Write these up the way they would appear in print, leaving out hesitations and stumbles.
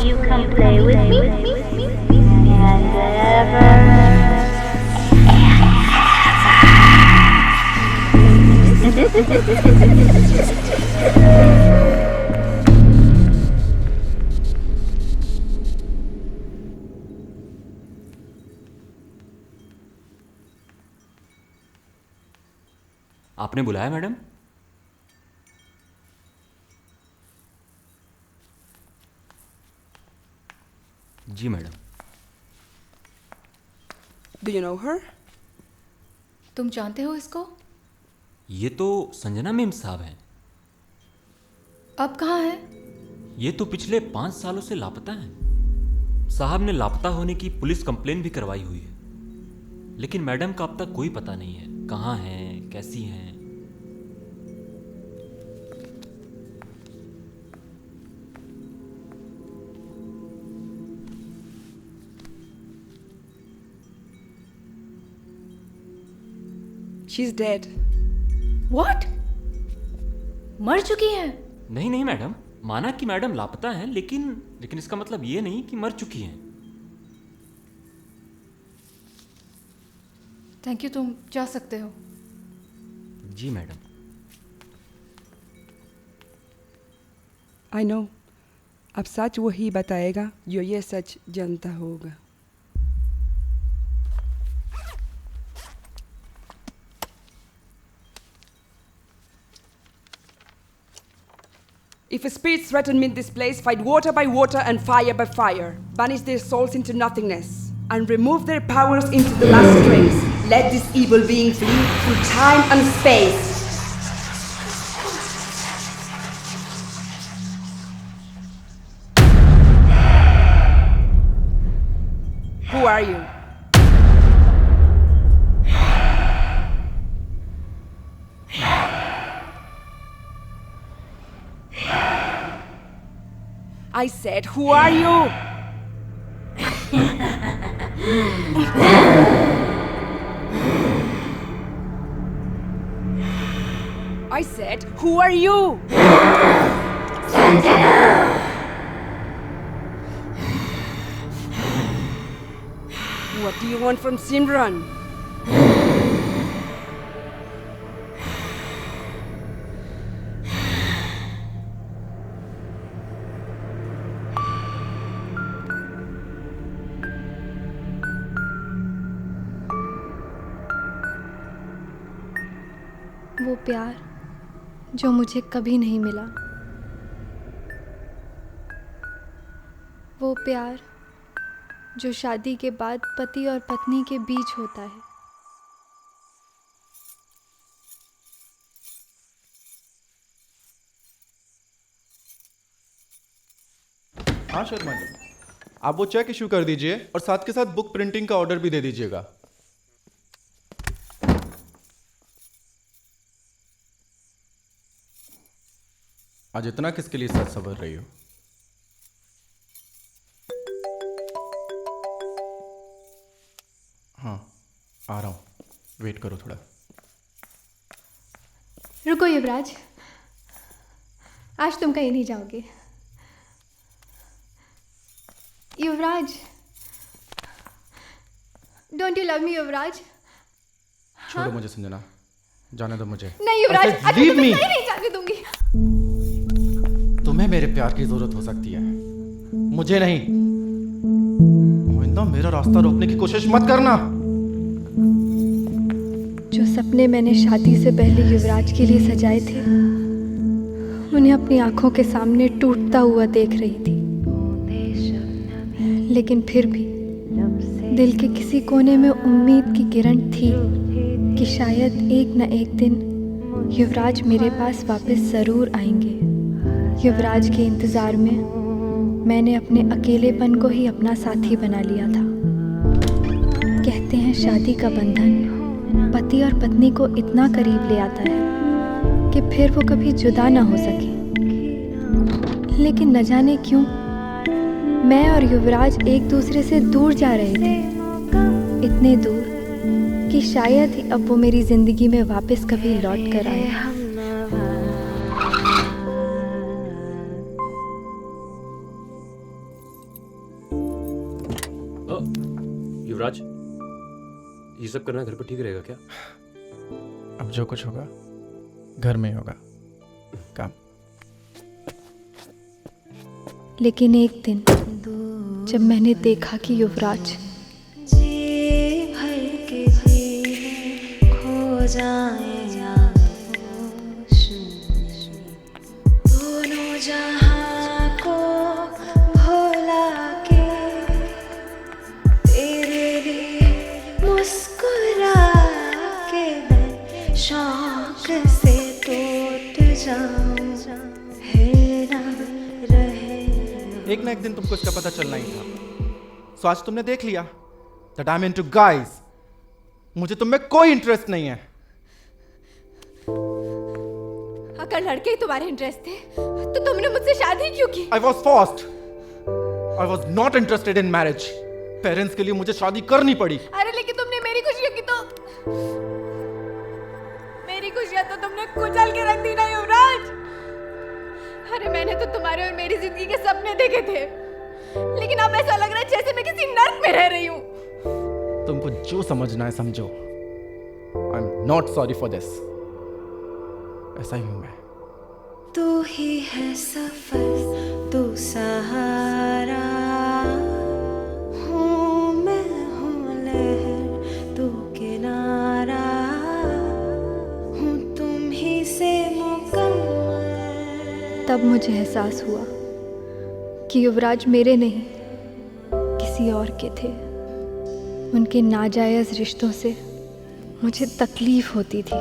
you come play with me? And आपने बुलाया madam? जी madam. Do you know her? तुम जानते हो इसको? ये तो संजना मेम साहब हैं। अब कहाँ है? ये तो पिछले 5 सालों से लापता हैं। साहब ने लापता होने की पुलिस कंप्लेन भी करवाई हुई है, लेकिन मैडम का अब तक कोई पता नहीं है कहाँ हैं, कैसी हैं। She's dead. What? मर चुकी हैं? नहीं नहीं मैडम, माना कि मैडम लापता हैं, लेकिन इसका मतलब ये नहीं कि मर चुकी हैं। थैंक यू, तुम जा सकते हो। जी मैडम। I know. अब सच वही बताएगा जो ये सच जानता होगा। If spirits threaten me in this place, fight water by water and fire by fire. Banish their souls into nothingness and remove their powers into the last trace. Let this evil being flee through time and space. Who are you? I said, who are you? I said, who are you? What do you want from Simran? वो प्यार जो मुझे कभी नहीं मिला, वो प्यार जो शादी के बाद पति और पत्नी के बीच होता है। हाँ शर्मा जी, आप वो चेक इशू कर दीजिए और साथ के साथ बुक प्रिंटिंग का ऑर्डर भी दे दीजिएगा। आज इतना किसके लिए सच सवर रही हो? हाँ आ रहा हूँ, वेट करो थोड़ा। रुको युवराज, आज तुम कहीं नहीं जाओगे। युवराज, डोंट यू लव मी युवराज? छोड़ो मुझे संजना, जाने दो मुझे। नहीं युवराज, आज Leave तुम्हें me. कहीं नहीं जाने दूंगी। तुम्हें मेरे प्यार की जरूरत हो सकती है, मुझे नहीं। मोहिंदा, मेरा रास्ता रोकने की कोशिश मत करना। जो सपने मैंने शादी से पहले युवराज के लिए सजाए थे, उन्हें अपनी आंखों के सामने टूटता हुआ देख रही थी। लेकिन फिर भी दिल के किसी कोने में उम्मीद की किरण थी कि शायद एक न एक दिन युवराज मेरे पास वापस ज़रूर आएंगे। युवराज के इंतज़ार में मैंने अपने अकेलेपन को ही अपना साथी बना लिया था। कहते हैं शादी का बंधन पति और पत्नी को इतना करीब ले आता है कि फिर वो कभी जुदा ना हो सके। लेकिन न जाने क्यों मैं और युवराज एक दूसरे से दूर जा रहे थे, इतने दूर कि शायद ही अब वो मेरी ज़िंदगी में वापस कभी लौट कर आए। युवराज, ये सब करना घर पर ठीक रहेगा क्या? अब जो कुछ होगा घर में ही होगा काम। लेकिन एक दिन जब मैंने देखा कि युवराज जी भर के जी खो जाए आगोश में, दोनों जहां को भुला के तेरे लिए मुस्कुरा के मैं शौक से टूट जाऊं, है ना रहे। एक ना एक दिन तुमको इसका पता चलना ही था। सो आज तुमने देख लिया that I'm into guys। मुझे तुम में कोई इंटरेस्ट नहीं है। अगर लड़के ही तुम्हारे इंटरेस्ट थे तो तुमने मुझसे शादी क्यों की? I was forced। I was not interested in marriage। Parents के लिए मुझे शादी करनी पड़ी। अरे लेकिन तुमने मेरी खुशियों की तो मेरी खुशियां तो तुमने कुचल के रख दी ना युवराज। अरे मैंने तो तुम्हारे और मेरी जिंदगी के सपने देखे थे, लेकिन अब ऐसा लग रहा है जैसे मैं किसी नर्क में रह रही हूँ। तुमको जो समझना है समझो। I'm not sorry for this। ऐसा ही हूं मैं। तू ही है सफर, तू सहारा, हूँ मैं हूँ लहर, तू किनारा, हूँ तुम ही से मुकम्मल। तब मुझे एहसास हुआ कि युवराज मेरे नहीं किसी और के थे। उनके नाजायज़ रिश्तों से मुझे तकलीफ होती थी।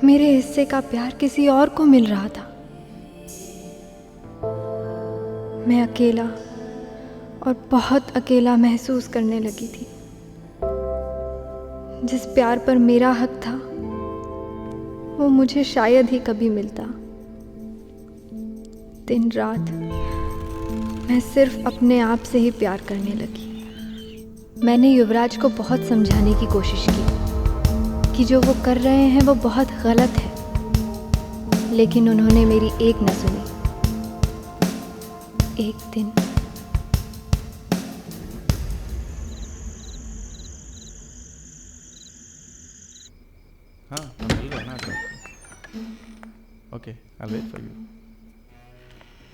मेरे हिस्से का प्यार किसी और को मिल रहा था। मैं अकेला और बहुत अकेला महसूस करने लगी थी। जिस प्यार पर मेरा हक था वो मुझे शायद ही कभी मिलता। दिन रात मैं सिर्फ अपने आप से ही प्यार करने लगी। मैंने युवराज को बहुत समझाने की कोशिश की कि जो वो कर रहे हैं वो बहुत गलत है, लेकिन उन्होंने मेरी एक न सुनी। एक दिन हाँ हम मिल गए ना। Okay I'll wait for you।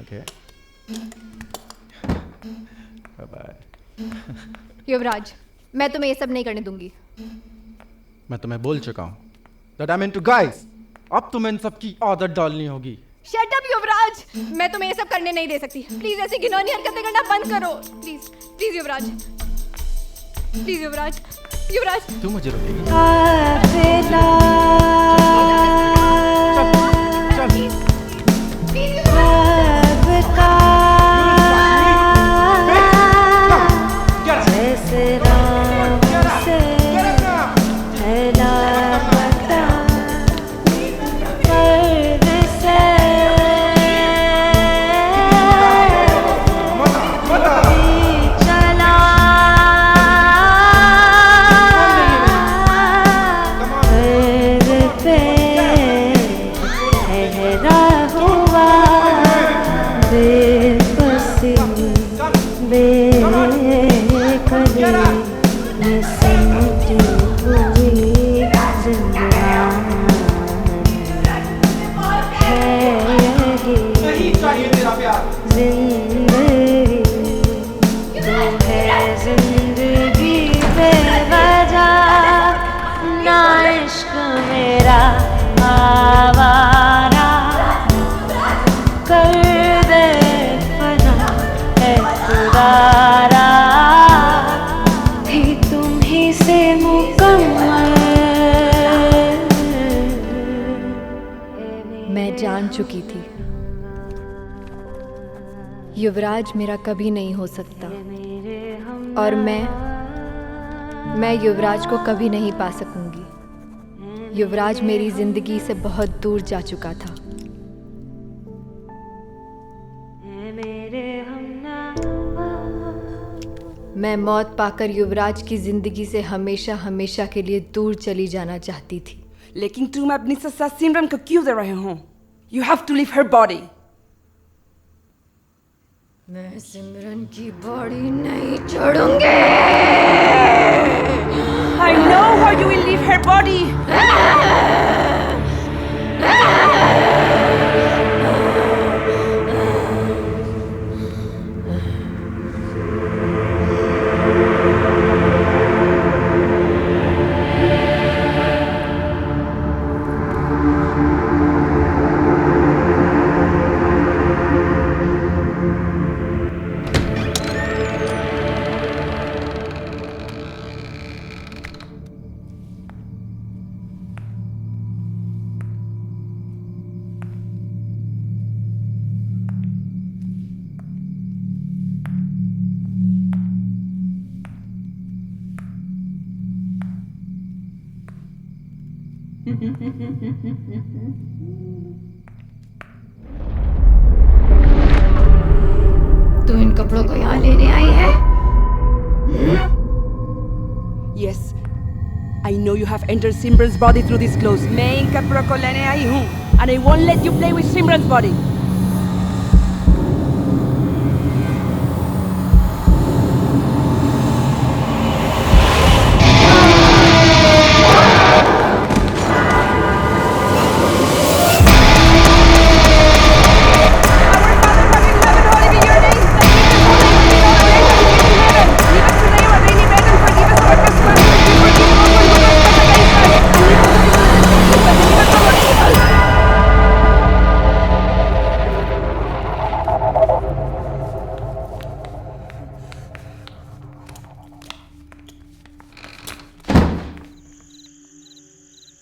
Okay bye bye. Yuvraj, मैं तुम्हें ये सब नहीं करने दूंगी। मैं तुम्हें बोल चुका हूँ that I'm into guys। अब तुम्हें इन सब की आदत डालनी होगी। शट अप युवराज, मैं तुम्हें ये सब करने नहीं दे सकती। प्लीज ऐसी घिनौनी हरकतें करना बंद करो। प्लीज प्लीज युवराज, प्लीज युवराज, युवराज। तू मुझे रोकेगी? मैं जान चुकी थी युवराज मेरा कभी नहीं हो सकता, और मैं युवराज को कभी नहीं पा सकूंगी। युवराज मेरी जिंदगी से बहुत दूर जा चुका था। मैं मौत पाकर युवराज की जिंदगी से हमेशा हमेशा के लिए दूर चली जाना चाहती थी। लेकिन तुम अपनी सस्ता सिमरन को क्यों दे रहे हो? You have to leave her body। मैं सिमरन की बॉडी नहीं छोड़ूंगी। I know how you will leave her body. तू इन कपड़ों को यहाँ लेने आई है? Yes, I know you have entered Simran's body through these clothes. मैं इन कपड़ों को लेने आई हूँ, and I won't let you play with Simran's body.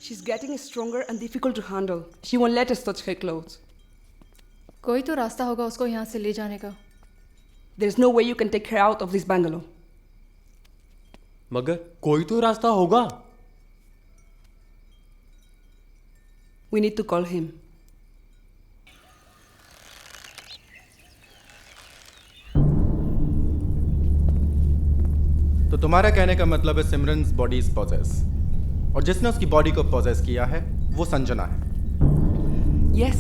She's getting stronger and difficult to handle. She won't let us touch her clothes. कोई तो रास्ता होगा उसको यहाँ से ले जाने का। There's no way you can take her out of this bungalow. मगर कोई तो रास्ता होगा। We need to call him. तो तुम्हारा कहने का मतलब है सिमरन्स बॉडी इज पॉजेस, और जिसने उसकी बॉडी को पॉजेस किया है वो संजना है। Yes.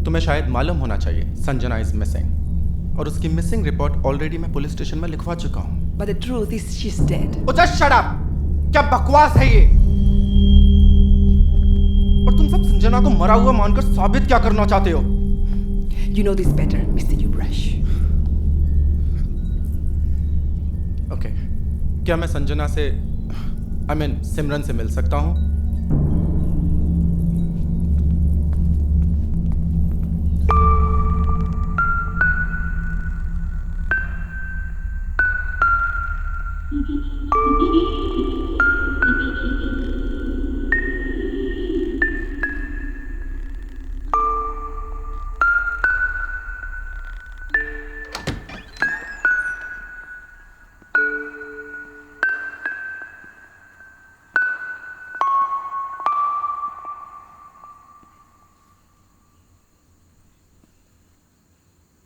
तुम्हें शायद मालूम होना चाहिए संजना इज मिसिंग, और उसकी मिसिंग रिपोर्ट ऑलरेडी मैं पुलिस स्टेशन में लिखवा चुका हूँ। But the truth is she's dead. Oh, just shut up! क्या बकवास है ये? और तुम सब संजना को मरा हुआ मानकर साबित क्या करना चाहते हो? You know this better, Mr. Yubrash. Okay. क्या मैं संजना से सिमरन से मिल सकता हूँ?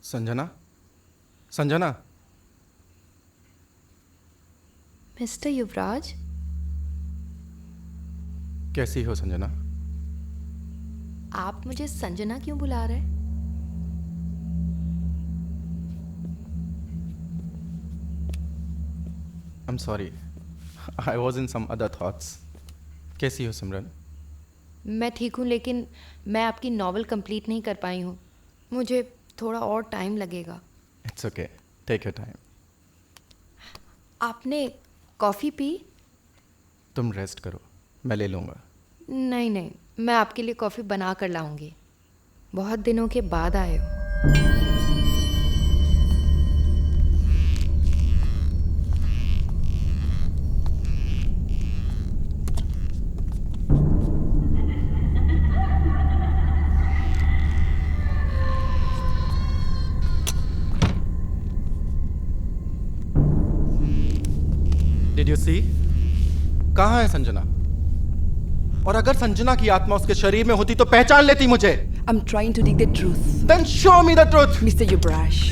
संजना? संजना? मिस्टर युवराज, कैसी हो संजना? आप मुझे संजना क्यों बुला रहे? I'm sorry. I was in some other thoughts. कैसी हो सिमरन? मैं ठीक हूँ, लेकिन मैं आपकी नॉवेल कंप्लीट नहीं कर पाई हूँ। मुझे थोड़ा और टाइम लगेगा। It's okay. Take your time. आपने कॉफ़ी पी? तुम रेस्ट करो, मैं ले लूँगा। नहीं नहीं, मैं आपके लिए कॉफ़ी बना कर लाऊंगी। बहुत दिनों के बाद आए हो। Did you see? कहाँ है संजना? और अगर संजना की आत्मा उसके शरीर में होती तो पहचान लेती मुझे। I'm trying to dig the truth. Then show me the truth. Mr. Yubrash.